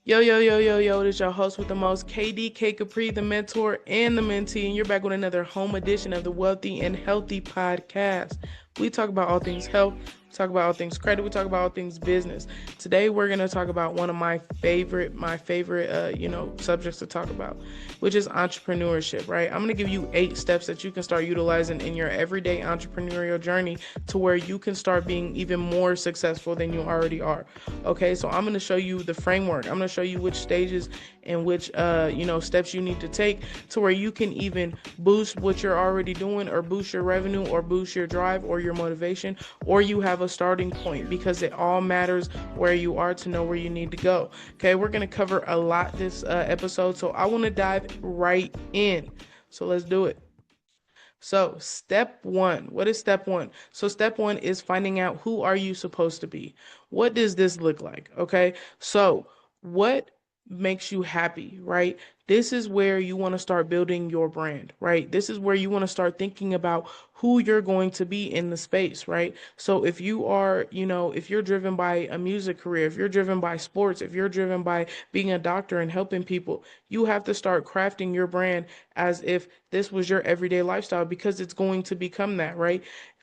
Yo, yo, yo, yo, yo, this is your host with the most, KDK Capri, the mentor and the mentee, and you're back with another home edition of the Wealthy and Healthy podcast. We talk about all things health, we talk about all things credit, we talk about all things business. Today, we're going to talk about one of my favorite subjects to talk about, which is entrepreneurship, right? I'm going to give you 8 steps that you can start utilizing in your everyday entrepreneurial journey to where you can start being even more successful than you already are. Okay, so I'm going to show you the framework. I'm going to show you which stages and which steps you need to take to where you can even boost what you're already doing, or boost your revenue, or boost your drive or your motivation, or you have a starting point, because it all matters where you are to know where you need to go. Okay, we're going to cover a lot this episode, so I want to dive right in. So let's do it. So, step one. What is step one? So, step one is finding out, who are you supposed to be? What does this look like? Okay. So, what makes you happy, right? This is where you want to start building your brand, right? This is where you want to start thinking about who you're going to be in the space, right? So if you are, if you're driven by a music career, if you're driven by sports, if you're driven by being a doctor and helping people, you have to start crafting your brand as if this was your everyday lifestyle, because it's going to become that, right?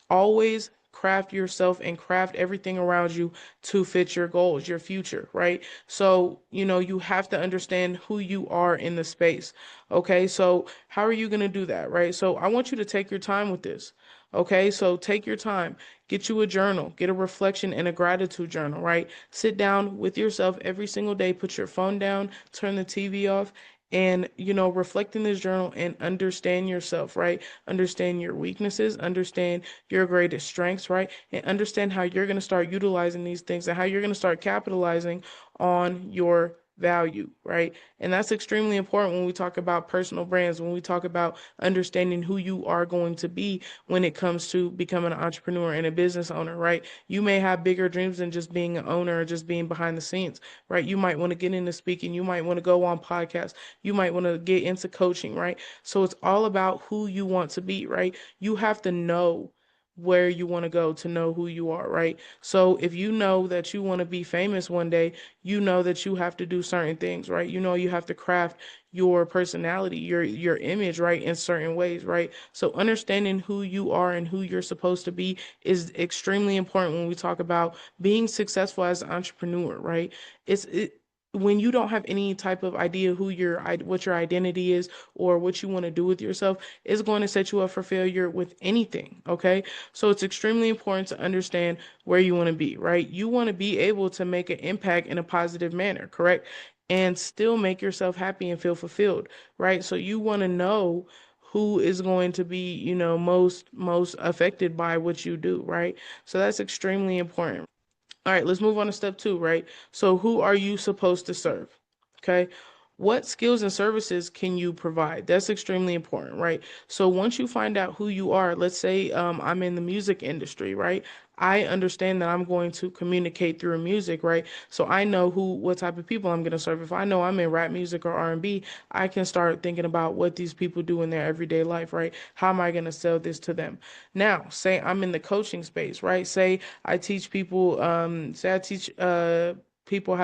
Always craft yourself and craft everything around you to fit your goals, your future, right? So, you have to understand who you are in the space. Okay, so how are you going to do that, right? So, I want you to take your time with this. Okay, so take your time, get you a journal, get a reflection and a gratitude journal, right? Sit down with yourself every single day, put your phone down, turn the TV off, and reflect in this journal and understand yourself, right? Understand your weaknesses, understand your greatest strengths, right? And understand how you're going to start utilizing these things and how you're going to start capitalizing on your value, right? And that's extremely important when we talk about personal brands, when we talk about understanding who you are going to be when it comes to becoming an entrepreneur and a business owner, right? You may have bigger dreams than just being an owner or just being behind the scenes, right? You might want to get into speaking, you might want to go on podcasts, you might want to get into coaching, right? So it's all about who you want to be, right? You have to know where you want to go to know who you are, right? So if you know that you want to be famous one day, you know that you have to do certain things, right? You know you have to craft your personality, your image, right, in certain ways, right? So understanding who you are and who you're supposed to be is extremely important when we talk about being successful as an entrepreneur, right? When you don't have any type of idea what your identity is or what you want to do with yourself, it's going to set you up for failure with anything. Okay, so it's extremely important to understand where you want to be, right? You want to be able to make an impact in a positive manner, correct, and still make yourself happy and feel fulfilled, right? So you want to know who is going to be, most affected by what you do, right? So that's extremely important. All right, let's move on to step two, right? So, who are you supposed to serve? Okay. What skills and services can you provide? That's extremely important, right? So, once you find out who you are, let's say I'm in the music industry, right? I understand that I'm going to communicate through music, right? So I know what type of people I'm going to serve. If I know I'm in rap music or R&B, I can start thinking about what these people do in their everyday life, right? How am I going to sell this to them? Now, say I'm in the coaching space, right? Say I teach people how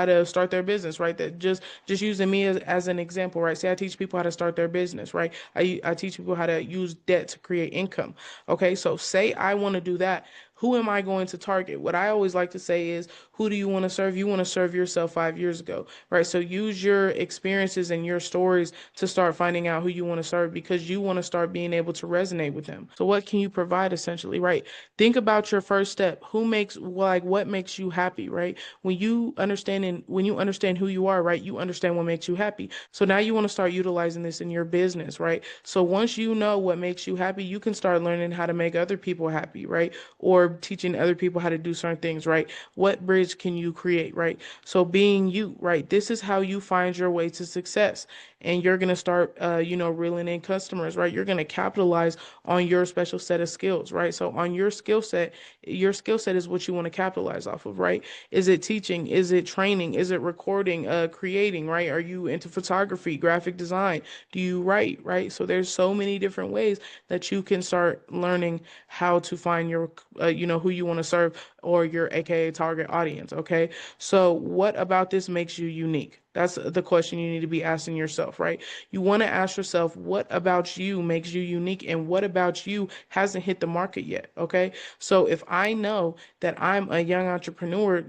to start their business, right? That just using me as an example, right? Say I teach people how to start their business, right? I teach people how to use debt to create income. Okay, so say I want to do that. Who am I going to target? What I always like to say is, who do you want to serve? You want to serve yourself 5 years ago, right? So use your experiences and your stories to start finding out who you want to serve, because you want to start being able to resonate with them. So what can you provide essentially, right? Think about your first step. What makes you happy, right? When you understand who you are, right, you understand what makes you happy. So now you want to start utilizing this in your business, right? So once you know what makes you happy, you can start learning how to make other people happy, right? Or teaching other people how to do certain things, right? What bridge can you create, right? So being you, right? This is how you find your way to success. And you're going to start, reeling in customers, right? You're going to capitalize on your special set of skills, right? So on your skill set is what you want to capitalize off of, right? Is it teaching? Is it training? Is it recording, creating, right? Are you into photography, graphic design? Do you write, right? So there's so many different ways that you can start learning how to find who you want to serve or your AKA target audience. Okay. So what about this makes you unique? That's the question you need to be asking yourself, right? You want to ask yourself, what about you makes you unique and what about you hasn't hit the market yet? Okay. So if I know that I'm a young entrepreneur,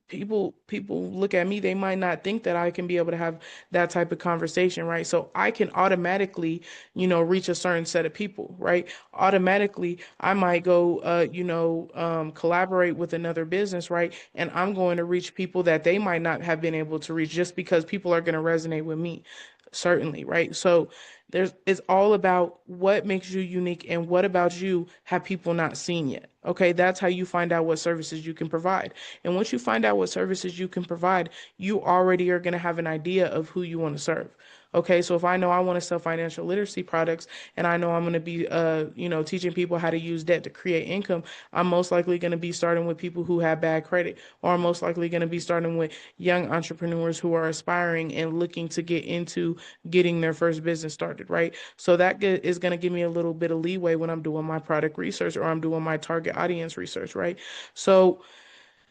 people look at me, they might not think that I can be able to have that type of conversation, right? So I can automatically, reach a certain set of people, right? Automatically, I might go, collaborate with another business, right? And I'm going to reach people that they might not have been able to reach just because people are going to resonate with me, certainly, right? So it's all about what makes you unique and what about you have people not seen yet. Okay, that's how you find out what services you can provide. And once you find out what services you can provide, you already are going to have an idea of who you want to serve. Okay, so if I know I want to sell financial literacy products and I know I'm going to be, teaching people how to use debt to create income, I'm most likely going to be starting with people who have bad credit, or I'm most likely going to be starting with young entrepreneurs who are aspiring and looking to get into getting their first business started, right? So that is going to give me a little bit of leeway when I'm doing my product research or I'm doing my target audience research, right? So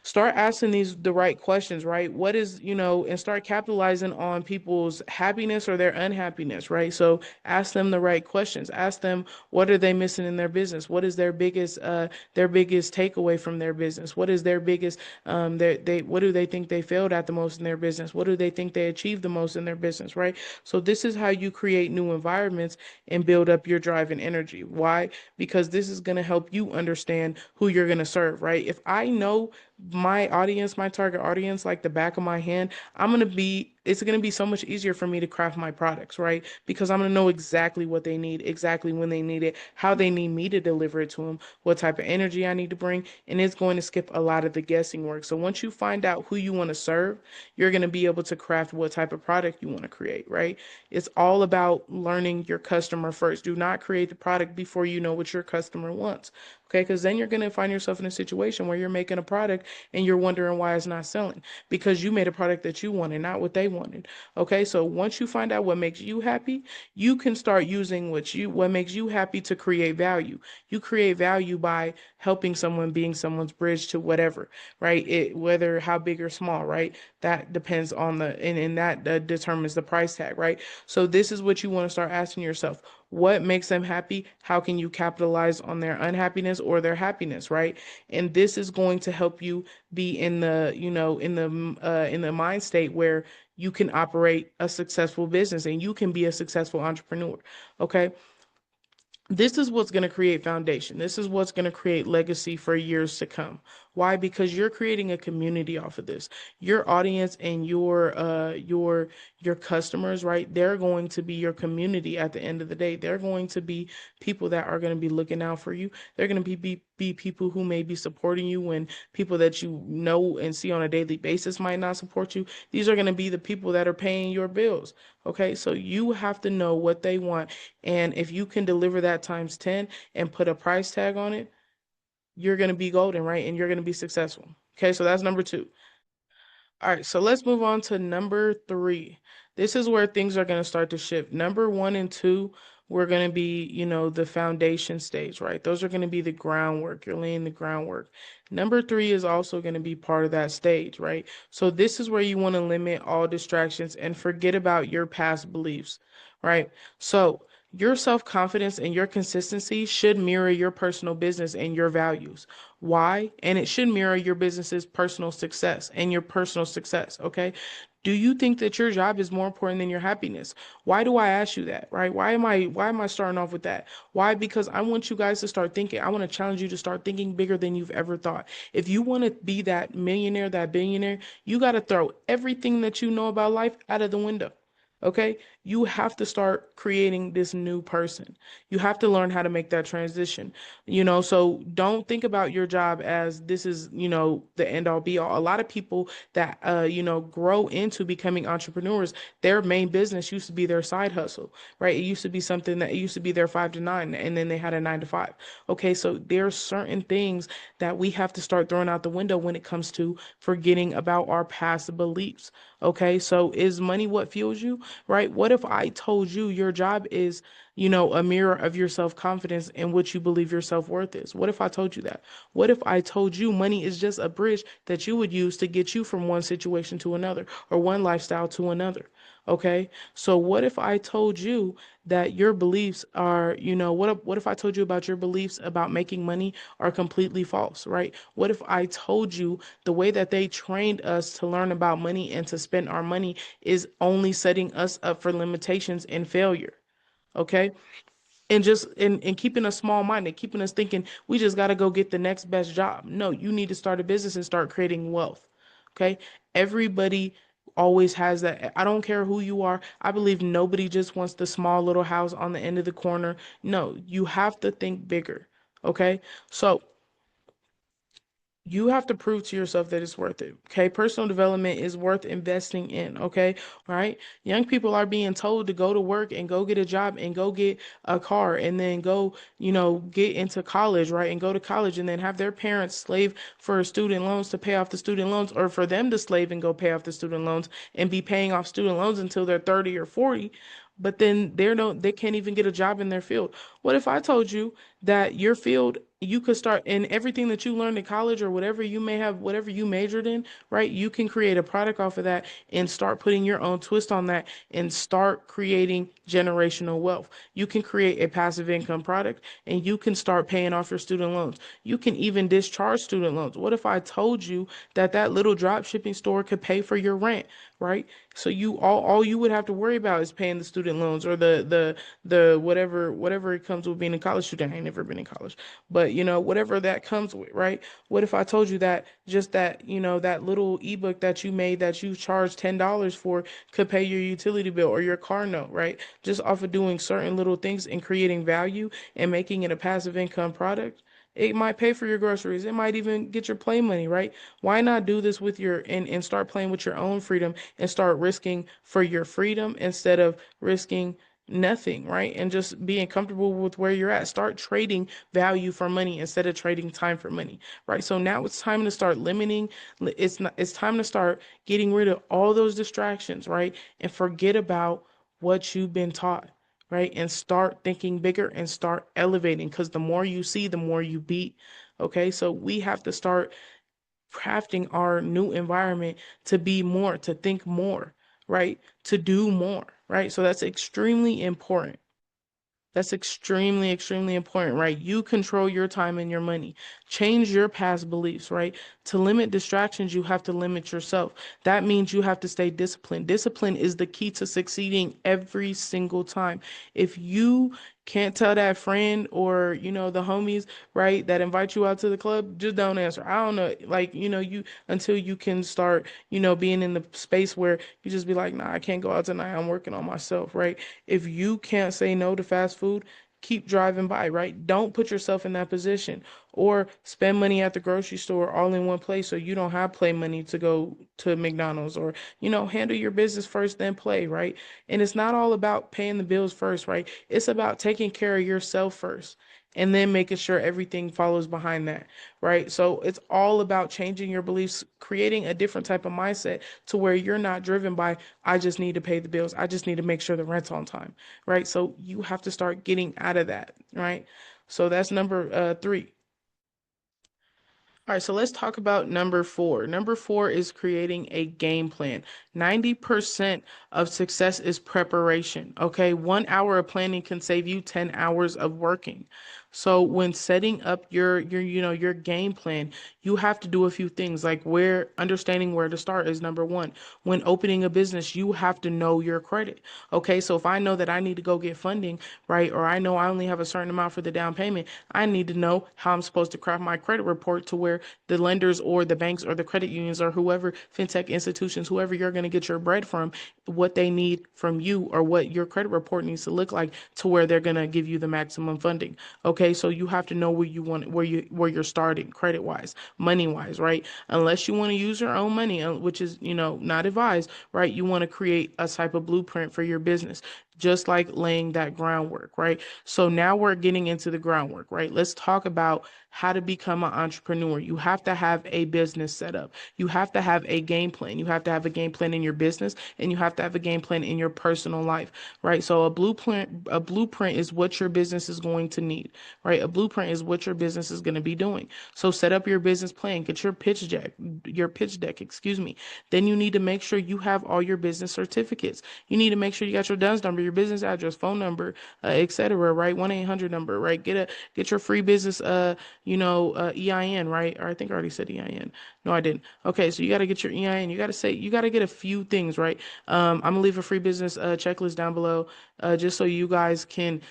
start asking these the right questions, right? What is, and start capitalizing on people's happiness or their unhappiness, right? So ask them the right questions. Ask them, what are they missing in their business? What is their biggest takeaway from their business? What is their biggest what do they think they failed at the most in their business? What do they think they achieved the most in their business, right? So this is how you create new environments and build up your drive and energy. Why? Because this is going to help you understand who you're going to serve, right? If I know my audience, my target audience, like the back of my hand, it's going to be so much easier for me to craft my products, right? Because I'm going to know exactly what they need, exactly when they need it, how they need me to deliver it to them, what type of energy I need to bring, and it's going to skip a lot of the guessing work. So once you find out who you want to serve, you're going to be able to craft what type of product you want to create, right? It's all about learning your customer first. Do not create the product before you know what your customer wants. Okay, because then you're going to find yourself in a situation where you're making a product and you're wondering why it's not selling because you made a product that you wanted, not what they wanted. Okay, so once you find out what makes you happy, you can start using what makes you happy to create value. You create value by helping someone, being someone's bridge to whatever, right? Whether how big or small, right? That depends on and that determines the price tag, right? So this is what you want to start asking yourself. What makes them happy? How can you capitalize on their unhappiness or their happiness, right? And this is going to help you be in the mind state where you can operate a successful business and you can be a successful entrepreneur. Okay, this is what's going to create foundation. This is what's going to create legacy for years to come. Why? Because you're creating a community off of this. Your audience and your customers, right? They're going to be your community at the end of the day. They're going to be people that are going to be looking out for you. They're going to be people who may be supporting you when people that you know and see on a daily basis might not support you. These are going to be the people that are paying your bills. Okay, so you have to know what they want. And if you can deliver that times 10 and put a price tag on it, you're going to be golden, right? And you're going to be successful. Okay, so that's number two. All right, so let's move on to number three. This is where things are going to start to shift. Number one and two, we're going to be, the foundation stage, right? Those are going to be the groundwork. You're laying the groundwork. Number three is also going to be part of that stage, right? So this is where you want to limit all distractions and forget about your past beliefs, right? So your self-confidence and your consistency should mirror your personal business and your values. Why? And it should mirror your business's personal success and your personal success. Okay. Do you think that your job is more important than your happiness? Why do I ask you that? Right? Why am I starting off with that? Why? Because I want you guys to start thinking. I want to challenge you to start thinking bigger than you've ever thought. If you want to be that millionaire, that billionaire, you got to throw everything that you know about life out of the window. Okay, you have to start creating this new person. You have to learn how to make that transition. So don't think about your job as this is, the end all be all. A lot of people that, grow into becoming entrepreneurs, their main business used to be their side hustle, right? It used to be something that it used to be their 5 to 9, and then they had a 9 to 5. Okay, so there are certain things that we have to start throwing out the window when it comes to forgetting about our past beliefs. Okay, so is money what fuels you, right? What if I told you your job is a mirror of your self-confidence and what you believe your self-worth is? What if I told you that? What if I told you money is just a bridge that you would use to get you from one situation to another or one lifestyle to another? Okay. So what if I told you that your beliefs are, what if I told you about your beliefs about making money are completely false, right? What if I told you the way that they trained us to learn about money and to spend our money is only setting us up for limitations and failure? Okay. And just and keeping us small minded, keeping us thinking we just got to go get the next best job. No, you need to start a business and start creating wealth. Okay. Everybody always has that. I don't care who you are. I believe nobody just wants the small little house on the end of the corner. No, you have to think bigger. Okay. So you have to prove to yourself that it's worth it. Okay. Personal development is worth investing in. Okay. Right. Young people are being told to go to work and go get a job and go get a car and then go, get into college, right? And go to college and then have their parents slave for student loans to pay off the student loans, or for them to slave and go pay off the student loans and be paying off student loans until they're 30 or 40. But then they can't even get a job in their field. What if I told you that your field, you could start in everything that you learned in college or whatever you may have, whatever you majored in, right? You can create a product off of that and start putting your own twist on that and start creating generational wealth. You can create a passive income product and you can start paying off your student loans. You can even discharge student loans. What if I told you that that little drop shipping store could pay for your rent, right? So all you would have to worry about is paying the student loans or the whatever it comes with being a college student. I ain't never been in college, but whatever that comes with, right? What if I told you that just that that little ebook that you made that you charged $10 for could pay your utility bill or your car note, right? Just off of doing certain little things and creating value and making it a passive income product. It might pay for your groceries. It might even get your play money, right? Why not do this with and start playing with your own freedom and start risking for your freedom instead of risking nothing, right? And just being comfortable with where you're at. Start trading value for money instead of trading time for money, right? So now it's time to start limiting. It's time to start getting rid of all those distractions, right? And forget about what you've been taught, right? And start thinking bigger and start elevating, because the more you see, the more you beat. Okay, so we have to start crafting our new environment to be more, to think more, right? To do more, right? So that's extremely important. That's extremely, extremely important, right? You control your time and your money. Change your past beliefs, right? To limit distractions, you have to limit yourself. That means you have to stay disciplined. Discipline is the key to succeeding every single time. If you can't tell that friend or, the homies, right, that invite you out to the club, just don't answer. I don't know, like, you until you can start, being in the space where you just be like, nah, I can't go out tonight. I'm working on myself, right? If you can't say no to fast food, keep driving by, right? Don't put yourself in that position or spend money at the grocery store all in one place so you don't have play money to go to McDonald's, or, handle your business first, then play, right? And it's not all about paying the bills first, right? It's about taking care of yourself first and then making sure everything follows behind that, right? So it's all about changing your beliefs, creating a different type of mindset to where you're not driven by, I just need to pay the bills. I just need to make sure the rent's on time, right? So you have to start getting out of that, right? So that's number three. All right, so let's talk about number four. Number four is creating a game plan. 90% of success is preparation. Okay, 1 hour of planning can save you 10 hours of working. So when setting up your game plan, you have to do a few things like understanding where to start is number one. When opening a business, you have to know your credit. Okay, so if I know that I need to go get funding, right, or I know I only have a certain amount for the down payment, I need to know how I'm supposed to craft my credit report to where the lenders or the banks or the credit unions or whoever, fintech institutions, whoever you're going to get your bread from, what they need from you or what your credit report needs to look like to where they're going to give you the maximum funding. Okay, so you have to know where you want where you're starting credit wise, money wise, right? Unless you want to use your own money, which is not advised, right? You want to create a type of blueprint for your business. just like laying that groundwork, right? So now we're getting into the groundwork, right? Let's talk about how to become an entrepreneur. You have to have a business set up. You have to have a game plan. You have to have a game plan in your business, and you have to have a game plan in your personal life, right? So a blueprint is what your business is going to need, right? A blueprint is what your business is going to be doing. So set up your business plan, get your pitch deck, excuse me. Then you need to make sure you have all your business certificates. You need to make sure you got your DUNS number, your business address, phone number, etc. Right, 1-800 number. Right, get your free business EIN. Right, or I think I already said EIN. No, I didn't. Okay, so you got to get your EIN. You got to get a few things right. I'm gonna leave a free business checklist down below, just so you guys can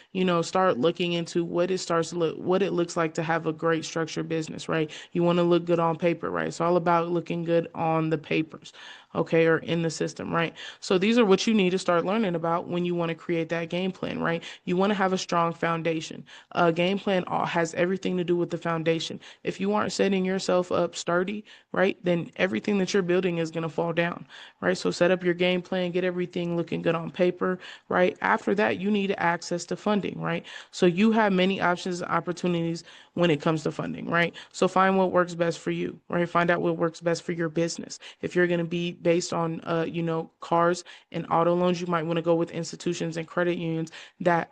start looking into what it looks like to have a great structured business. Right, you want to look good on paper. Right, it's all about looking good on the papers, okay, or in the system, right? So these are what you need to start learning about when you want to create that game plan, right? You want to have a strong foundation. A game plan has everything to do with the foundation. If you aren't setting yourself up sturdy, right, then everything that you're building is going to fall down, right? So set up your game plan, get everything looking good on paper, right? After that, you need access to funding, right? So you have many options and opportunities when it comes to funding, right? So find what works best for you, right? Find out what works best for your business. If you're going to be based on, cars and auto loans, you might want to go with institutions and credit unions that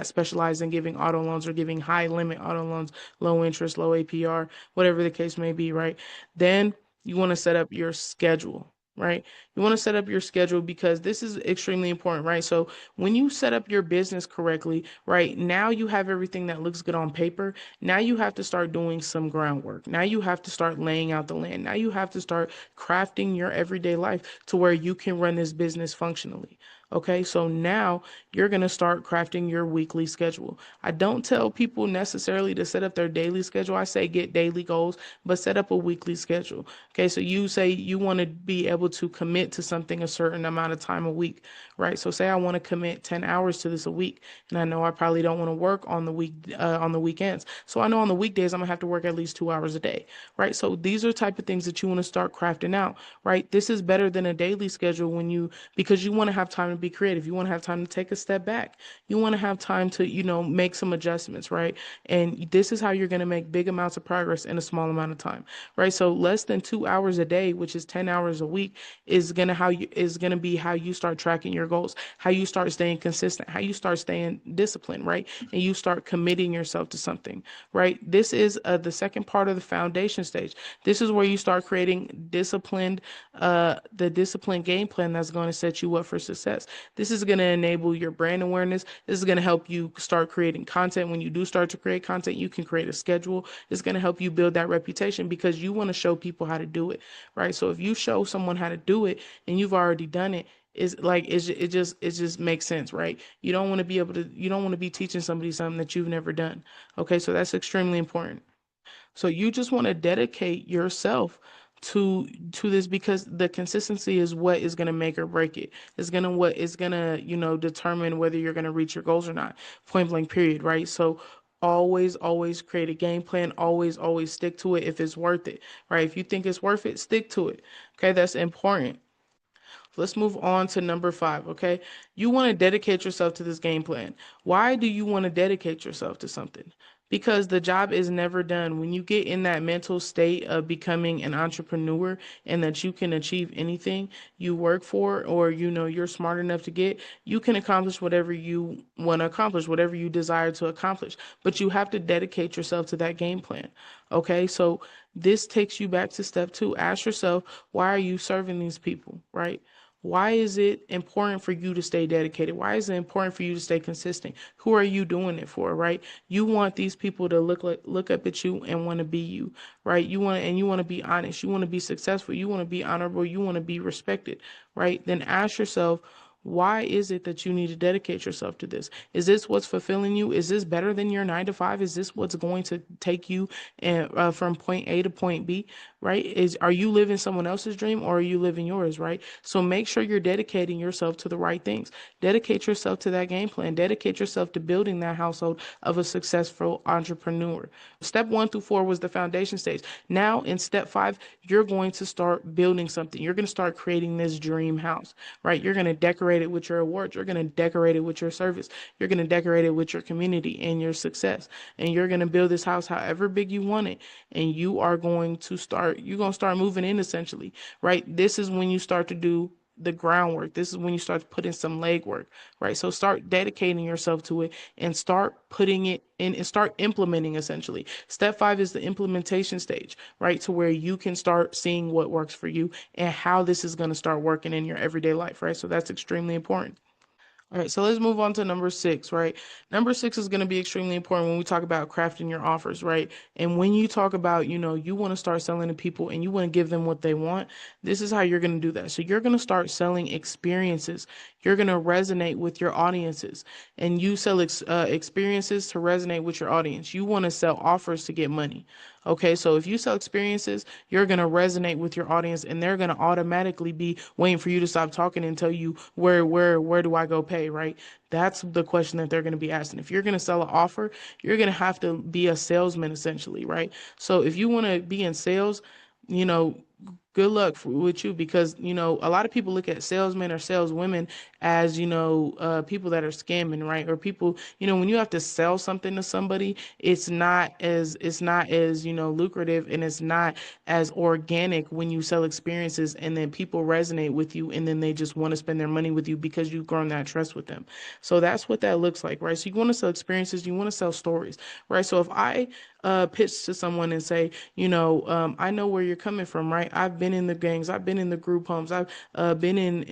specialize in giving auto loans or giving high limit auto loans, low interest, low APR, whatever the case may be, right? Then you want to set up your schedule, right? You want to set up your schedule because this is extremely important, right? So when you set up your business correctly, right, now you have everything that looks good on paper. Now you have to start doing some groundwork. Now you have to start laying out the land. Now you have to start crafting your everyday life to where you can run this business functionally. Okay, so now you're going to start crafting your weekly schedule. I don't tell people necessarily to set up their daily schedule. I say get daily goals, but set up a weekly schedule. Okay, so you say you want to be able to commit to something a certain amount of time a week, right? So say I want to commit 10 hours to this a week, and I know I probably don't want to work on the weekends. So I know on the weekdays I'm gonna have to work at least 2 hours a day, right? So these are type of things that you want to start crafting out, right? This is better than a daily schedule because you want to have time to be creative. You want to have time to take a step back. You want to have time to, make some adjustments, right? And this is how you're going to make big amounts of progress in a small amount of time, right? So less than 2 hours a day, which is 10 hours a week, is gonna be how you start tracking your goals, how you start staying consistent, how you start staying disciplined, right? And you start committing yourself to something, right? This is the second part of the foundation stage. This is where you start creating the disciplined game plan that's going to set you up for success. This is going to enable your brand awareness. This is going to help you start creating content. When you do start to create content, you can create a schedule. It's going to help you build that reputation because you want to show people how to do it, right? So if you show someone how to do it and you've already done it, it just makes sense, right? You don't want to be teaching somebody something that you've never done. Okay, so that's extremely important. So you just want to dedicate yourself to this because the consistency is what is going to make or break it. It's going to determine whether you're going to reach your goals or not. Point blank period, right? So always create a game plan. Always stick to it if it's worth it, right? If you think it's worth it, stick to it. Okay, that's important. Let's move on to number 5, okay? You want to dedicate yourself to this game plan. Why do you want to dedicate yourself to something? Because the job is never done. When you get in that mental state of becoming an entrepreneur and that you can achieve anything you work for or you're smart enough to get, you can accomplish whatever you want to accomplish, whatever you desire to accomplish. But you have to dedicate yourself to that game plan. Okay? So this takes you back to step 2. Ask yourself, why are you serving these people, right? Why is it important for you to stay dedicated? Why is it important for you to stay consistent? Who are you doing it for, right? You want these people to look up at you and want to be you, right? You want to be honest. You want to be successful. You want to be honorable. You want to be respected, right? Then ask yourself, why is it that you need to dedicate yourself to this? Is this what's fulfilling you? Is this better than your 9 to 5? Is this what's going to take you from point A to point B, right? Are you living someone else's dream or are you living yours, right? So make sure you're dedicating yourself to the right things. Dedicate yourself to that game plan. Dedicate yourself to building that household of a successful entrepreneur. Step 1 through 4 was the foundation stage. Now in step 5, you're going to start building something. You're going to start creating this dream house, right? You're going to decorate it with your awards. You're going to decorate it with your service. You're going to decorate it with your community and your success. And you're going to build this house however big you want it. And you're going to start moving in essentially, right? This is when you start to do the groundwork. This is when you start to put in some legwork, right? So start dedicating yourself to it and start putting it in and start implementing essentially. Step 5 is the implementation stage, right? To where you can start seeing what works for you and how this is going to start working in your everyday life, right? So that's extremely important. All right, so let's move on to number 6, right? Number 6 is going to be extremely important when we talk about crafting your offers, right? And when you talk about, you want to start selling to people and you want to give them what they want, this is how you're going to do that. So you're going to start selling experiences. You're going to resonate with your audiences, and you sell experiences to resonate with your audience. You want to sell offers to get money. Okay, so if you sell experiences, you're going to resonate with your audience and they're going to automatically be waiting for you to stop talking and tell you where do I go pay, right? That's the question that they're going to be asking. If you're going to sell an offer, you're going to have to be a salesman essentially, right? So if you want to be in sales, you know, good luck with you, because a lot of people look at salesmen or saleswomen as people that are scamming, right? Or people, when you have to sell something to somebody, it's not as lucrative, and it's not as organic when you sell experiences and then people resonate with you and then they just want to spend their money with you because you've grown that trust with them. So that's what that looks like, right? So you want to sell experiences, you want to sell stories, right? So if I pitch to someone and say, I know where you're coming from, right? I've been in the gangs, I've been in the group homes, I've been in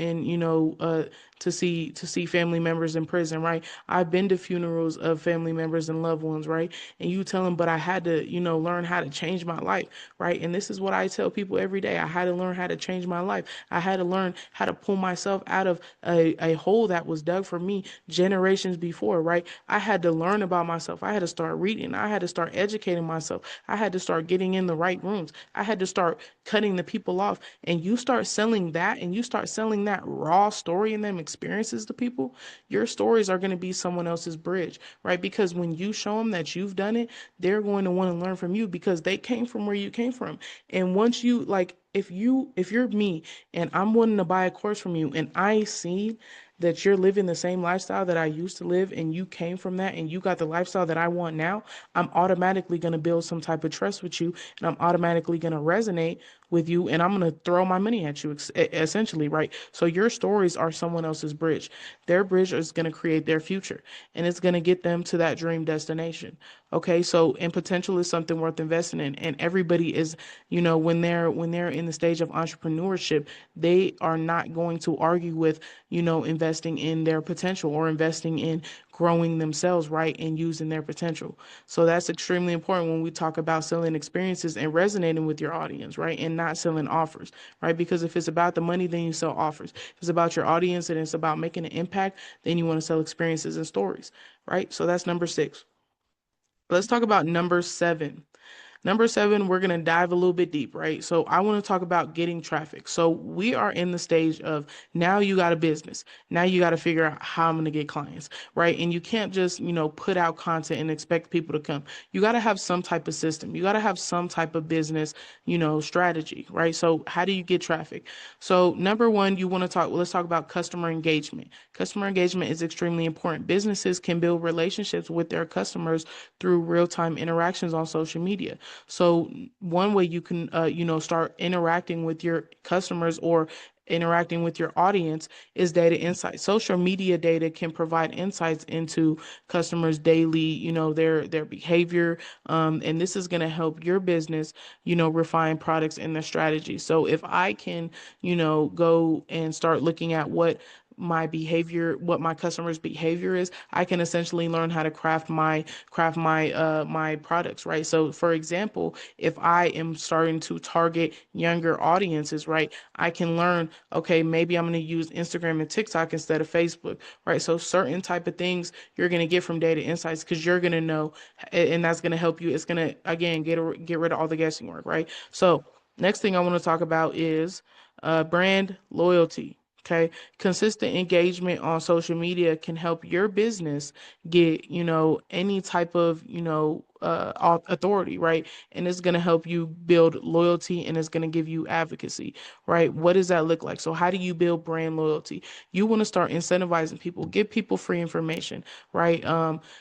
to see family members in prison, right? I've been to funerals of family members and loved ones, right? And you tell them, but I had to, learn how to change my life, right? And this is what I tell people every day. I had to learn how to change my life. I had to learn how to pull myself out of a hole that was dug for me generations before, right? I had to learn about myself. I had to start reading. I had to start educating myself. I had to start getting in the right rooms. I had to start cutting the people off. And you start selling that, and you start selling that raw story and them experiences to people, your stories are going to be someone else's bridge, right? Because when you show them that you've done it, they're going to want to learn from you because they came from where you came from. And once you like, if you're me and I'm wanting to buy a course from you and I see that you're living the same lifestyle that I used to live and you came from that and you got the lifestyle that I want now, I'm automatically going to build some type of trust with you, and I'm automatically going to resonate with you, and I'm going to throw my money at you essentially, right? So your stories are someone else's bridge. Their bridge is going to create their future, and it's going to get them to that dream destination. Okay, so and potential is something worth investing in, and everybody is, when they're in the stage of entrepreneurship, they are not going to argue with, investing in their potential or investing in growing themselves, right, and using their potential. So that's extremely important when we talk about selling experiences and resonating with your audience, right, and not selling offers, right? Because if it's about the money, then you sell offers. If it's about your audience and it's about making an impact, then you want to sell experiences and stories, right? So that's number 6. Let's talk about number 7. Number 7, we're going to dive a little bit deep, right? So I want to talk about getting traffic. So we are in the stage of now you got a business. Now you got to figure out how I'm going to get clients, right? And you can't just, put out content and expect people to come. You got to have some type of system. You got to have some type of business, strategy, right? So how do you get traffic? So number 1, let's talk about customer engagement. Customer engagement is extremely important. Businesses can build relationships with their customers through real-time interactions on social media. So one way you can, start interacting with your customers or interacting with your audience is data insights. Social media data can provide insights into customers' daily, their behavior, and this is going to help your business, refine products and their strategy. So if I can, go and start looking at what my customers behavior is, I can essentially learn how to craft my products, right? So for example, if I am starting to target younger audiences, right, I can learn, okay, maybe I'm going to use Instagram and TikTok instead of Facebook, right? So certain type of things you're going to get from data insights because you're going to know, and that's going to help you. It's going to, again, get rid of all the guessing work, right? So Next thing I want to talk about is brand loyalty. Okay. Consistent engagement on social media can help your business get, any type of, authority, right? And it's going to help you build loyalty and it's going to give you advocacy, right? What does that look like? So, how do you build brand loyalty? You want to start incentivizing people, give people free information, right?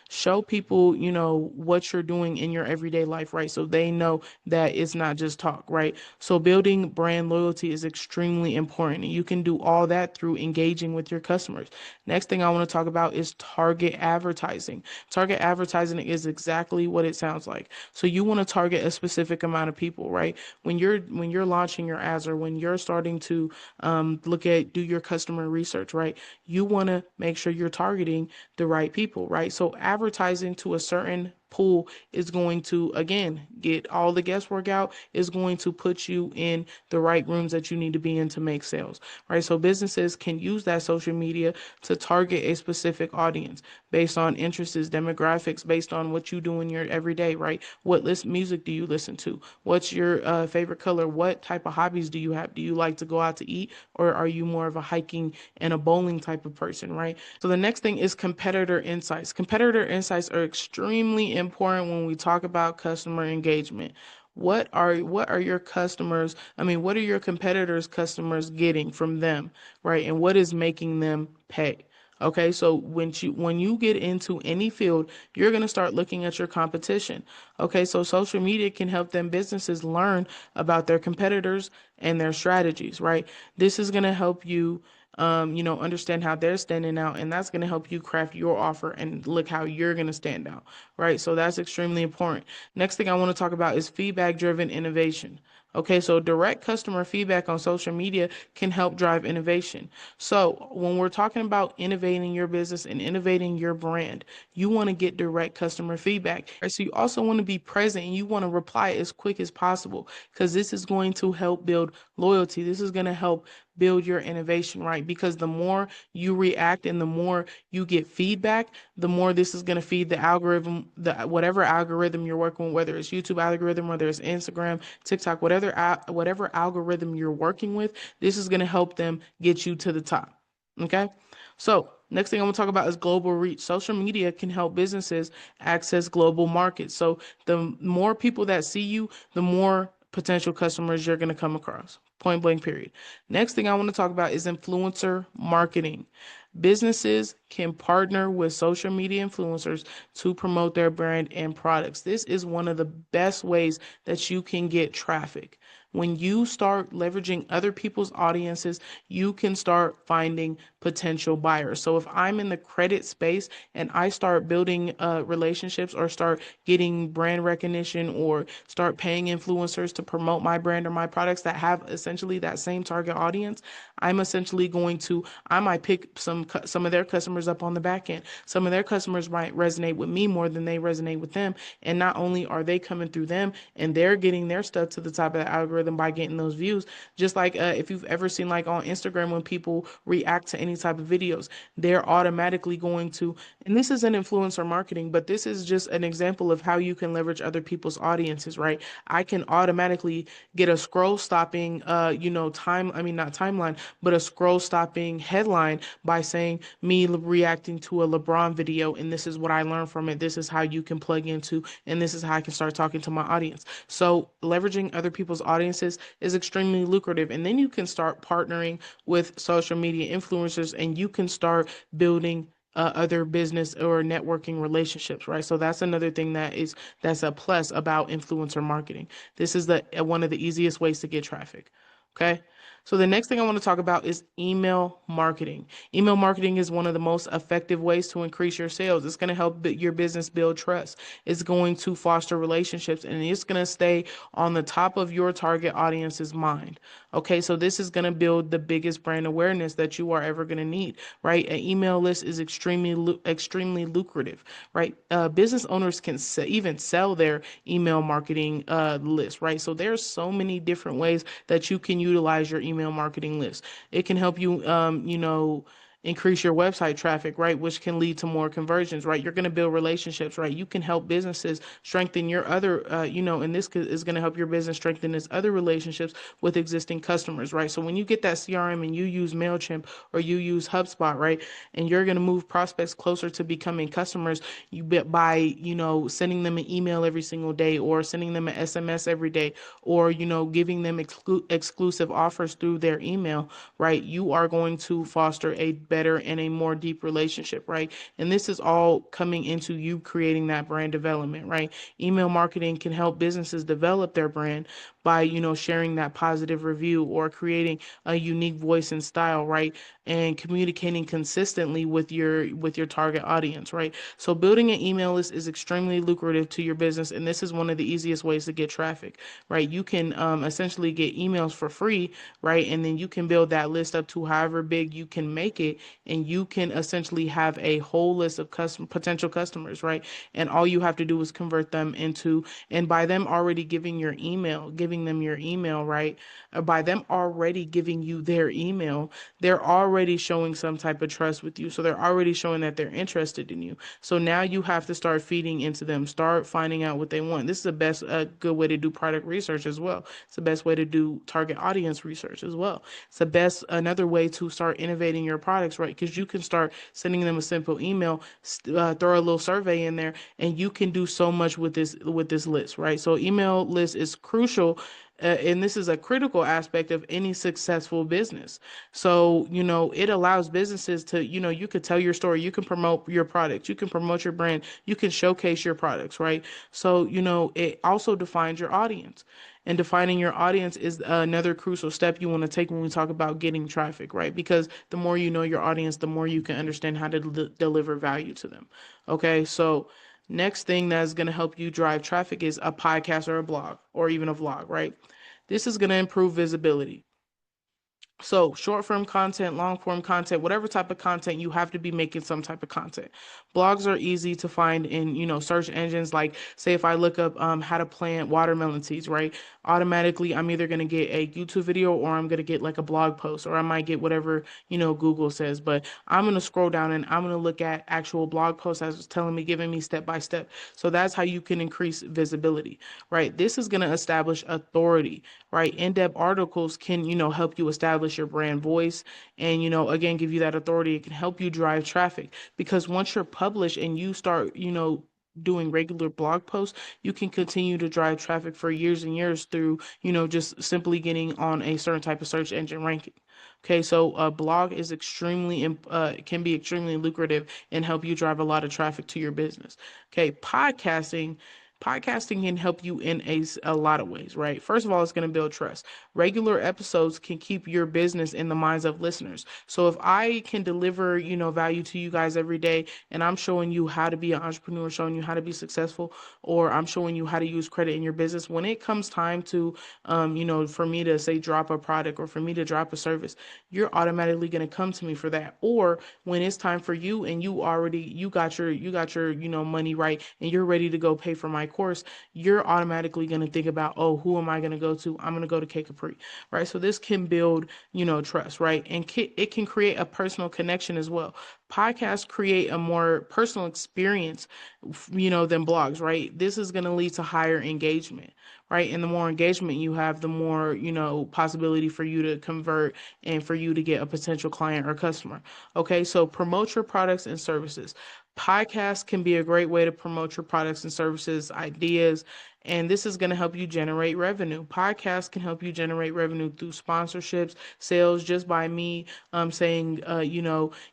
Show people, what you're doing in your everyday life, right? So they know that it's not just talk, right? So building brand loyalty is extremely important. And you can do all that through engaging with your customers. Next thing I want to talk about is target advertising. Target advertising is exactly what it sounds like. So you want to target a specific amount of people, right? When you're launching your ads, or when you're starting to do your customer research, right? You want to make sure you're targeting the right people, right? So advertising to a certain pool is going to, again, get all the guesswork out, is going to put you in the right rooms that you need to be in to make sales, right? So businesses can use that social media to target a specific audience based on interests, demographics, based on what you do in your everyday, right? What music do you listen to? What's your favorite color? What type of hobbies do you have? Do you like to go out to eat, or are you more of a hiking and a bowling type of person, right? So the next thing is competitor insights. Competitor insights are extremely important when we talk about customer engagement. What are your customers, what are your competitors' customers getting from them, right? And what is making them pay? Okay, so when you get into any field, you're going to start looking at your competition. Okay, so social media can help them businesses learn about their competitors and their strategies, right? This is going to help you understand how they're standing out, and that's going to help you craft your offer and look how you're going to stand out, right? So that's extremely important. Next thing I want to talk about is feedback driven innovation. Okay, so direct customer feedback on social media can help drive innovation. So when we're talking about innovating your business and innovating your brand, you want to get direct customer feedback. Right? So you also want to be present and you want to reply as quick as possible, because this is going to help build loyalty. This is going to help build your innovation, right? Because the more you react and the more you get feedback, the more this is going to feed the algorithm, the whatever algorithm you're working with, whether it's YouTube algorithm, whether it's Instagram, TikTok, whatever algorithm you're working with, this is going to help them get you to the top. Okay? So, next thing I'm going to talk about is global reach. Social media can help businesses access global markets. So, the more people that see you, the more potential customers you're going to come across. Point blank, period. Next thing I want to talk about is influencer marketing. Businesses can partner with social media influencers to promote their brand and products. This is one of the best ways that you can get traffic. When you start leveraging other people's audiences, you can start finding potential buyers. So if I'm in the credit space and I start building relationships, or start getting brand recognition, or start paying influencers to promote my brand or my products that have essentially that same target audience, I'm essentially I might pick some of their customers up on the back end. Some of their customers might resonate with me more than they resonate with them. And not only are they coming through them and they're getting their stuff to the top of the algorithm by getting those views, just like if you've ever seen, like on Instagram, when people react to any type of videos, they're automatically going to, and this isn't influencer marketing, but this is just an example of how you can leverage other people's audiences, right? I can automatically get a scroll stopping, not timeline, but a scroll stopping headline by saying me reacting to a LeBron video, and this is what I learned from it. This is how you can plug into, and this is how I can start talking to my audience. So leveraging other people's audiences is extremely lucrative. And then you can start partnering with social media influencers, and you can start building other business or networking relationships, right? So that's another thing that's a plus about influencer marketing. This is the one of the easiest ways to get traffic. Okay. So the next thing I want to talk about is email marketing. Email marketing is one of the most effective ways to increase your sales. It's going to help your business build trust. It's going to foster relationships, and it's going to stay on the top of your target audience's mind. Okay, so this is going to build the biggest brand awareness that you are ever going to need, right? An email list is extremely lucrative, right? Business owners can even sell their email marketing list, right? So there's so many different ways that you can utilize your email marketing list. It can help you, increase your website traffic, right? Which can lead to more conversions, right? You're going to build relationships, right? You can help businesses strengthen your other, and this is going to help your business strengthen its other relationships with existing customers, right? So when you get that CRM and you use MailChimp or you use HubSpot, right? And you're going to move prospects closer to becoming customers, by, sending them an email every single day or sending them an SMS every day or, giving them exclusive offers through their email, right? You are going to foster a better and a more deep relationship, right? And this is all coming into you creating that brand development, right? Email marketing can help businesses develop their brand by, sharing that positive review or creating a unique voice and style, right? And communicating consistently with your target audience, right? So building an email list is extremely lucrative to your business, and this is one of the easiest ways to get traffic, right? You can essentially get emails for free, right? And then you can build that list up to however big you can make it, and you can essentially have a whole list of potential customers, right? And all you have to do is convert them into, and by them already giving them your email, right? Or by them already giving you their email, they're already showing some type of trust with you. So they're already showing that they're interested in you. So now you have to start feeding into them, start finding out what they want. This is the best, good way to do product research as well. It's the best way to do target audience research as well. It's the best, another way to start innovating your products, right? Because you can start sending them a simple email, throw a little survey in there, and you can do so much with this list, right? So email list is crucial, and this is a critical aspect of any successful business. So, it allows businesses to, you could tell your story, you can promote your products, you can promote your brand, you can showcase your products, right? So, it also defines your audience. And defining your audience is another crucial step you want to take when we talk about getting traffic, right? Because the more you know your audience, the more you can understand how to deliver value to them. Okay, so next thing that's going to help you drive traffic is a podcast or a blog or even a vlog, right? This is going to improve visibility. So, short form content, long form content, whatever type of content, you have to be making some type of content. Blogs are easy to find in, search engines. Like, say, if I look up how to plant watermelon seeds, right? Automatically, I'm either going to get a YouTube video or I'm going to get like a blog post, or I might get whatever, Google says. But I'm going to scroll down and I'm going to look at actual blog posts as it's telling me, giving me step by step. So, that's how you can increase visibility, right? This is going to establish authority, right? In-depth articles can, help you establish your brand voice and, again, give you that authority. It can help you drive traffic because once you're published and you start, doing regular blog posts, you can continue to drive traffic for years and years through, just simply getting on a certain type of search engine ranking. Okay, so a blog is can be extremely lucrative and help you drive a lot of traffic to your business. Okay, podcasting can help you in a lot of ways, right? First of all, it's going to build trust. Regular episodes can keep your business in the minds of listeners. So if I can deliver, value to you guys every day, and I'm showing you how to be an entrepreneur, showing you how to be successful, or I'm showing you how to use credit in your business, when it comes time to, for me to say drop a product or for me to drop a service, you're automatically going to come to me for that. Or when it's time for you and you got your money right and you're ready to go pay for my course, you're automatically going to think about, oh, who am I going to go to? I'm going to go to KDK Capri, right? So this can build, trust, right? And it can create a personal connection as well. Podcasts create a more personal experience, than blogs, right? This is going to lead to higher engagement, right? And the more engagement you have, the more, possibility for you to convert and for you to get a potential client or customer. Okay, so promote your products and services. Podcasts can be a great way to promote your products and services, ideas, and this is going to help you generate revenue. Podcasts can help you generate revenue through sponsorships, sales, just by me saying,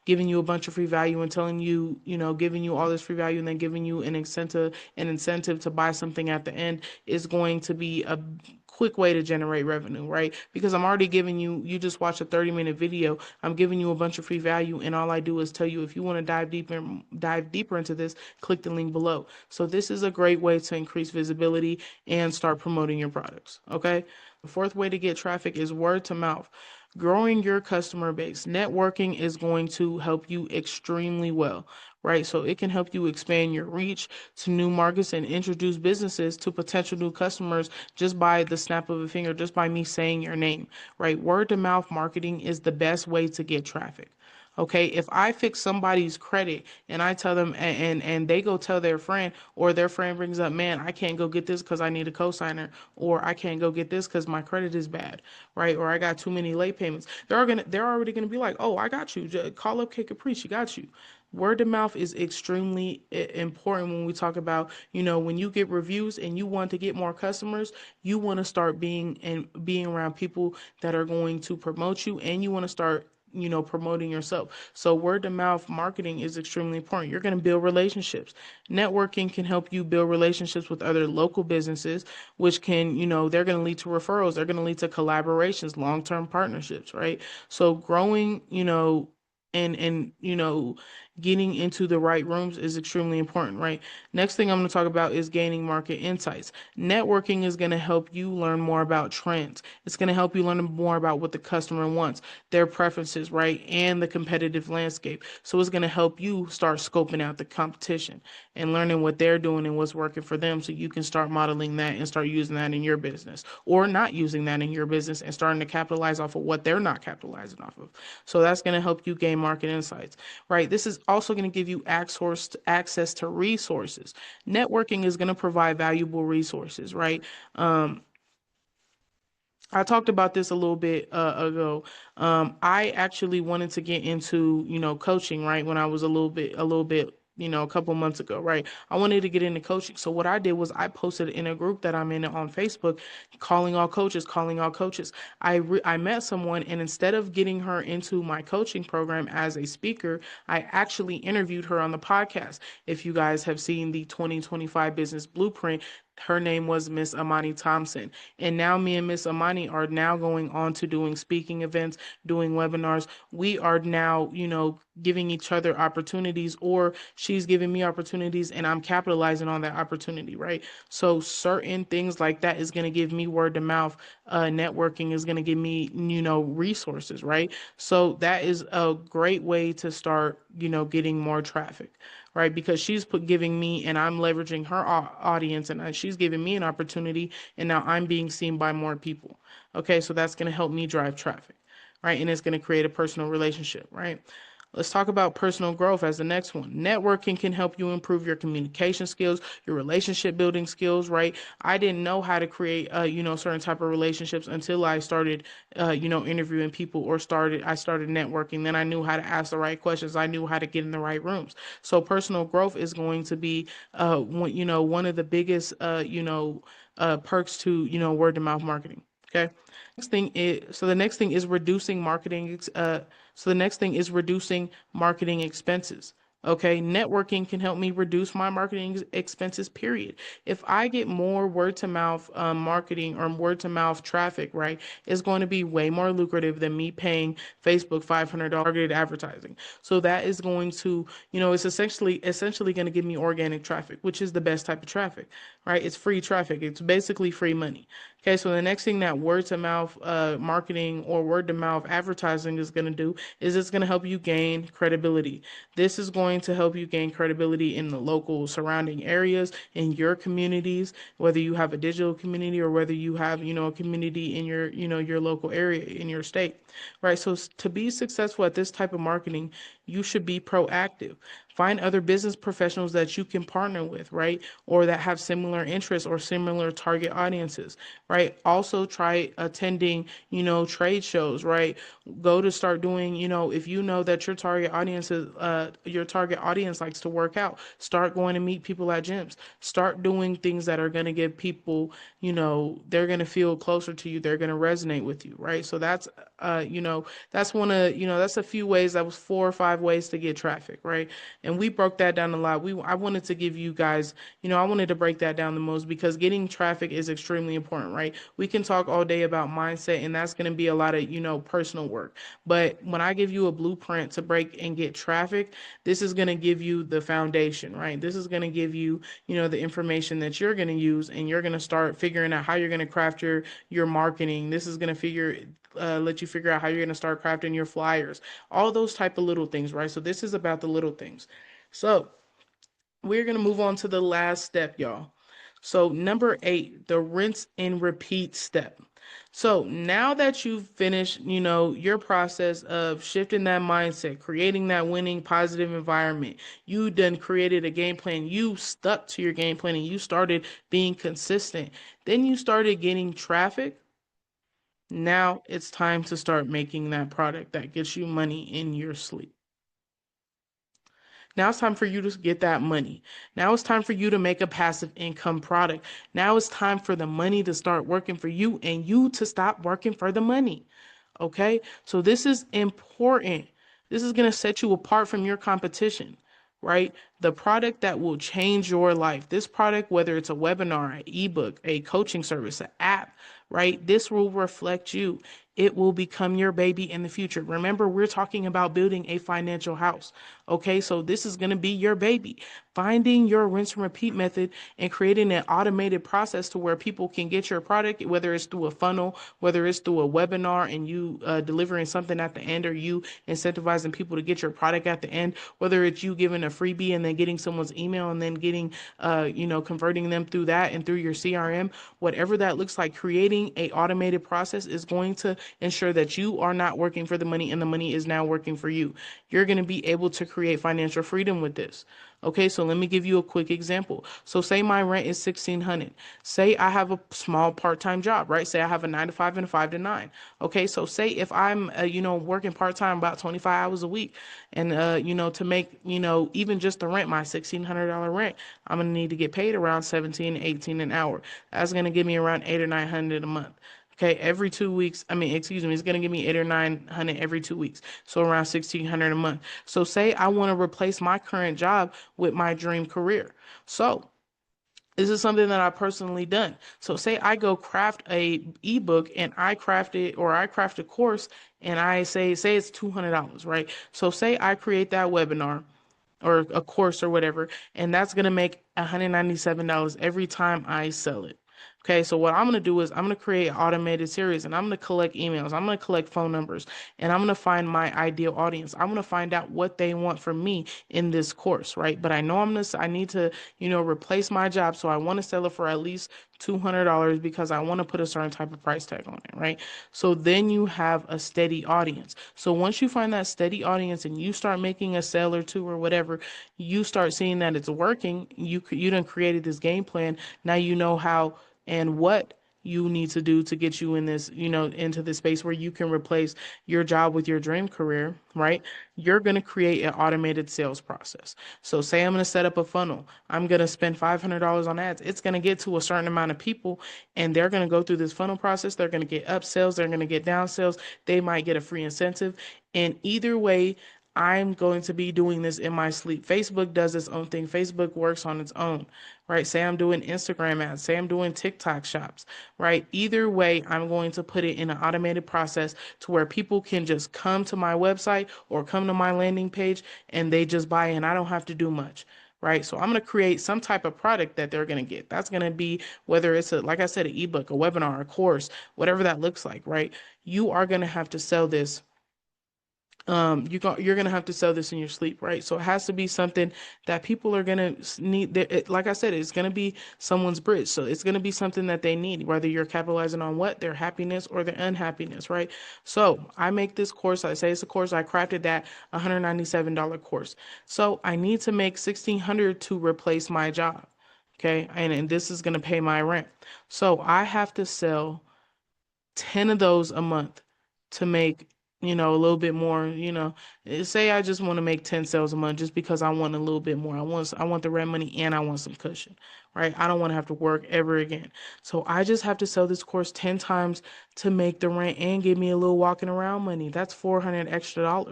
giving you a bunch of free value and telling you, giving you all this free value and then giving you an incentive to buy something at the end is going to be a quick way to generate revenue, right? Because I'm already giving you just watch a 30-minute video. I'm giving you a bunch of free value, and all I do is tell you if you want to dive deeper into this, click the link below. So this is a great way to increase visibility and start promoting your products. Okay. The fourth way to get traffic is word to mouth. Growing your customer base. Networking is going to help you extremely well, right? So it can help you expand your reach to new markets and introduce businesses to potential new customers just by the snap of a finger, just by me saying your name, right? Word to mouth marketing is the best way to get traffic. Okay, if I fix somebody's credit and I tell them, and they go tell their friend, or their friend brings up, man, I can't go get this because I need a cosigner, or I can't go get this because my credit is bad, right? Or I got too many late payments. They're already gonna be like, oh, I got you. Call up K Capri, she got you. Word of mouth is extremely important when we talk about, when you get reviews and you want to get more customers, you want to start being around people that are going to promote you, and you want to start, promoting yourself. So word of mouth marketing is extremely important. You're going to build relationships. Networking can help you build relationships with other local businesses, which can, they're going to lead to referrals. They're going to lead to collaborations, long-term partnerships, right? So growing, and getting into the right rooms is extremely important, right? Next thing I'm going to talk about is gaining market insights. Networking is going to help you learn more about trends. It's going to help you learn more about what the customer wants, their preferences, right? And the competitive landscape. So it's going to help you start scoping out the competition and learning what they're doing and what's working for them, so you can start modeling that and start using that in your business, or not using that in your business and starting to capitalize off of what they're not capitalizing off of. So that's going to help you gain market insights, right? This is also going to give you access to resources. Networking is going to provide valuable resources, right? I talked about this a little bit ago. I actually wanted to get into, coaching, right? When I was a little bit, a couple months ago, right? I wanted to get into coaching. So what I did was I posted in a group that I'm in on Facebook, calling all coaches, calling all coaches. I met someone, and instead of getting her into my coaching program as a speaker, I actually interviewed her on the podcast. If you guys have seen the 2025 Business Blueprint, her name was Miss Amani Thompson. And now me and Miss Amani are now going on to doing speaking events, doing webinars. We are now, giving each other opportunities, or she's giving me opportunities and I'm capitalizing on that opportunity, right? So certain things like that is going to give me word of mouth. Networking is going to give me, resources, right? So that is a great way to start, getting more traffic, right? Because giving me, and I'm leveraging her audience, and she's giving me an opportunity, and now I'm being seen by more people. Okay, so that's going to help me drive traffic, right? And it's going to create a personal relationship, right? Let's talk about personal growth as the next one. Networking can help you improve your communication skills, your relationship building skills, right? I didn't know how to create, certain type of relationships until I started, interviewing people, or I started networking. Then I knew how to ask the right questions. I knew how to get in the right rooms. So personal growth is going to be, one of the biggest, perks to, word of mouth marketing. Okay. The next thing is reducing marketing. So the next thing is reducing marketing expenses. Okay, networking can help me reduce my marketing expenses, period. If I get more word to mouth marketing, or word to mouth traffic, right, it's going to be way more lucrative than me paying Facebook $500 targeted advertising. So that is going to, it's essentially going to give me organic traffic, which is the best type of traffic, right? It's free traffic. It's basically free money. Okay, so the next thing that word to mouth marketing, or word to mouth advertising, is going to do is it's going to help you gain credibility. This is going to help you gain credibility in the local surrounding areas, in your communities, whether you have a digital community, or whether you have, a community in your, your local area, in your state, right? So to be successful at this type of marketing, you should be proactive. Find other business professionals that you can partner with, right? Or that have similar interests or similar target audiences, right? Also try attending, trade shows, right? Go to start doing, if you know that your target audience likes to work out, start going to meet people at gyms. Start doing things that are going to give people, they're going to feel closer to you. They're going to resonate with you, right? So that's, that's that's a few ways. That was 4 or 5 ways to get traffic, right? And we broke that down a lot. I wanted to give you guys, I wanted to break that down the most, because getting traffic is extremely important, right? We can talk all day about mindset, and that's going to be a lot of, personal work. But when I give you a blueprint to break and get traffic, this is going to give you the foundation, right? This is going to give you, the information that you're going to use, and you're going to start figuring out how you're going to craft your marketing. This is going to let you figure out how you're going to start crafting your flyers, all those type of little things, right? So this is about the little things. So we're going to move on to the last step, y'all. So number 8, the rinse and repeat step. So now that you've finished, your process of shifting that mindset, creating that winning positive environment, you then created a game plan, you stuck to your game plan and you started being consistent. Then you started getting traffic. Now it's time to start making that product that gets you money in your sleep. Now it's time for you to get that money. Now it's time for you to make a passive income product. Now it's time for the money to start working for you and you to stop working for the money. Okay? So this is important. This is going to set you apart from your competition, right? The product that will change your life. This product, whether it's a webinar, an ebook, a coaching service, an app, right? This will reflect you. It will become your baby in the future. Remember, we're talking about building a financial house. Okay, so this is going to be your baby. Finding your rinse and repeat method and creating an automated process to where people can get your product, whether it's through a funnel, whether it's through a webinar and you delivering something at the end, or you incentivizing people to get your product at the end, whether it's you giving a freebie and then getting someone's email and then getting, converting them through that and through your CRM, whatever that looks like, creating a automated process is going to ensure that you are not working for the money and the money is now working for you. You're going to be able to create financial freedom with this. Okay, so let me give you a quick example. So say my rent is $1,600. Say I have a small part-time job, right? Say I have a 9 to 5 and a 5 to 9. Okay, so say if I'm, working part-time about 25 hours a week and, to make, even just the rent, my $1,600 rent, I'm going to need to get paid around 17, 18 an hour. That's going to give me around 8 or 900 a month. Okay, every 2 weeks, it's going to give me 8 or 900 every 2 weeks. So around 1,600 a month. So say I want to replace my current job with my dream career. So this is something that I personally done. So say I go craft a ebook and I craft it, or I craft a course and I say it's $200, right? So say I create that webinar or a course or whatever, and that's going to make $197 every time I sell it. Okay, so what I'm going to do is I'm going to create an automated series and I'm going to collect emails. I'm going to collect phone numbers and I'm going to find my ideal audience. I'm going to find out what they want from me in this course, right? But I know I need to, replace my job. So I want to sell it for at least $200 because I want to put a certain type of price tag on it, right? So then you have a steady audience. So once you find that steady audience and you start making a sale or two or whatever, you start seeing that it's working. You done created this game plan. Now you know how and what you need to do to get you in this, into this space where you can replace your job with your dream career, right? You're going to create an automated sales process. So say I'm going to set up a funnel. I'm going to spend $500 on ads. It's going to get to a certain amount of people and they're going to go through this funnel process. They're going to get up sales. They're going to get down sales. They might get a free incentive. And either way, I'm going to be doing this in my sleep. Facebook does its own thing. Facebook works on its own, right? Say I'm doing Instagram ads, say I'm doing TikTok shops, right? Either way, I'm going to put it in an automated process to where people can just come to my website or come to my landing page and they just buy and I don't have to do much. Right. So I'm going to create some type of product that they're going to get. That's going to be whether it's like I said, an ebook, a webinar, a course, whatever that looks like. Right. You are going to have to sell this. You're gonna have to sell this in your sleep, right? So it has to be something that people are gonna need. Like I said, it's gonna be someone's bridge. So it's gonna be something that they need, whether you're capitalizing on what their happiness or their unhappiness, right? So I make this course. I say it's a course. I crafted that $197 course. So I need to make $1,600 to replace my job, okay? And this is gonna pay my rent. So I have to sell 10 of those a month to make, a little bit more, say I just want to make 10 sales a month just because I want a little bit more. I want the rent money and I want some cushion, right? I don't want to have to work ever again. So I just have to sell this course 10 times to make the rent and give me a little walking around money. That's $400 extra.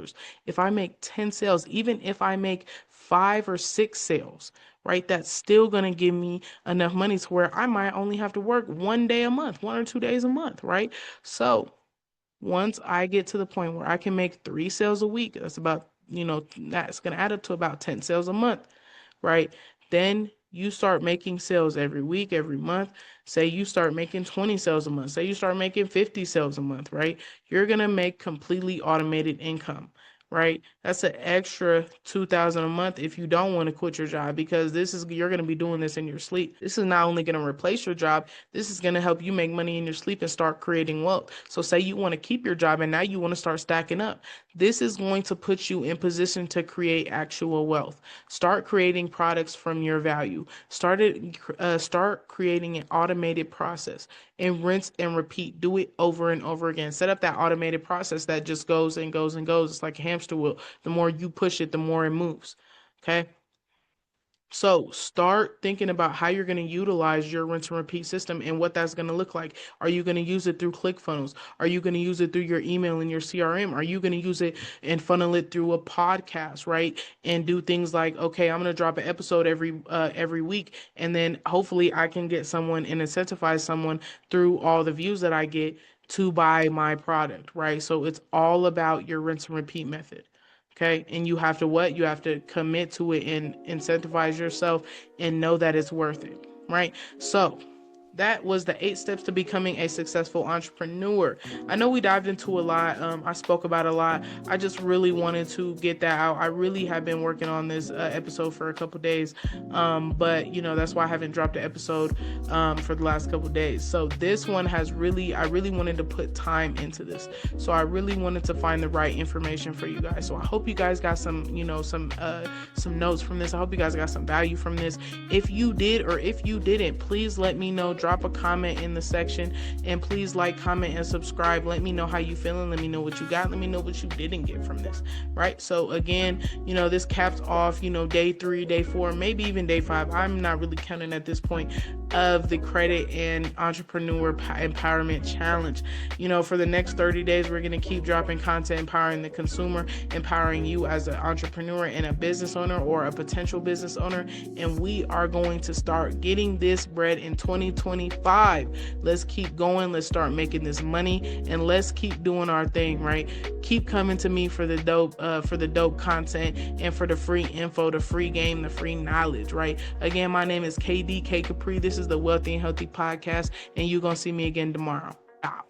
If I make 10 sales, even if I make 5 or 6 sales, right, that's still going to give me enough money to where I might only have to work 1 day a month, 1 or 2 days a month, right? So once I get to the point where I can make 3 sales a week, that's about, that's going to add up to about 10 sales a month, right? Then you start making sales every week, every month. Say you start making 20 sales a month. Say you start making 50 sales a month, right? You're going to make completely automated income, right? That's an extra 2,000 a month if you don't want to quit your job, because you're going to be doing this in your sleep. This is not only going to replace your job, this is going to help you make money in your sleep and start creating wealth. So say you want to keep your job and now you want to start stacking up. This is going to put you in position to create actual wealth. Start creating products from your value. Start creating an automated process, and rinse and repeat. Do it over and over again. Set up that automated process that just goes and goes and goes. It's like a hamster wheel. The more you push it, the more it moves. Okay. So start thinking about how you're going to utilize your rinse and repeat system and what that's going to look like. Are you going to use it through ClickFunnels? Are you going to use it through your email and your CRM? Are you going to use it and funnel it through a podcast, right? And do things like, okay, I'm going to drop an episode every week, and then hopefully I can get someone and incentivize someone through all the views that I get to buy my product, right? So it's all about your rinse and repeat method. Okay. And you have to what? You have to commit to it and incentivize yourself and know that it's worth it. Right. So that was the 8 steps to becoming a successful entrepreneur. I know we dived into a lot. I spoke about a lot. I just really wanted to get that out. I really have been working on this episode for a couple days, but that's why I haven't dropped an episode for the last couple days. So this one I really wanted to put time into this. So I really wanted to find the right information for you guys. So I hope you guys got some notes from this. I hope you guys got some value from this. If you did, or if you didn't, please let me know. Drop a comment in the section, and please like, comment, and subscribe. Let me know how you feeling. Let me know what you got. Let me know what you didn't get from this, right? So again, this caps off, day 3, day 4, maybe even day 5. I'm not really counting at this point, of the credit and entrepreneur empowerment challenge. For the next 30 days, we're going to keep dropping content, empowering the consumer, empowering you as an entrepreneur and a business owner, or a potential business owner. And we are going to start getting this bread in 2025. Let's keep going. Let's start making this money, and let's keep doing our thing, right? Keep coming to me for the dope content, and for the free info, the free game, the free knowledge, right? Again, my name is KDK Capri. This is the Wealthy and Healthy Podcast, and you're going to see me again tomorrow. Out.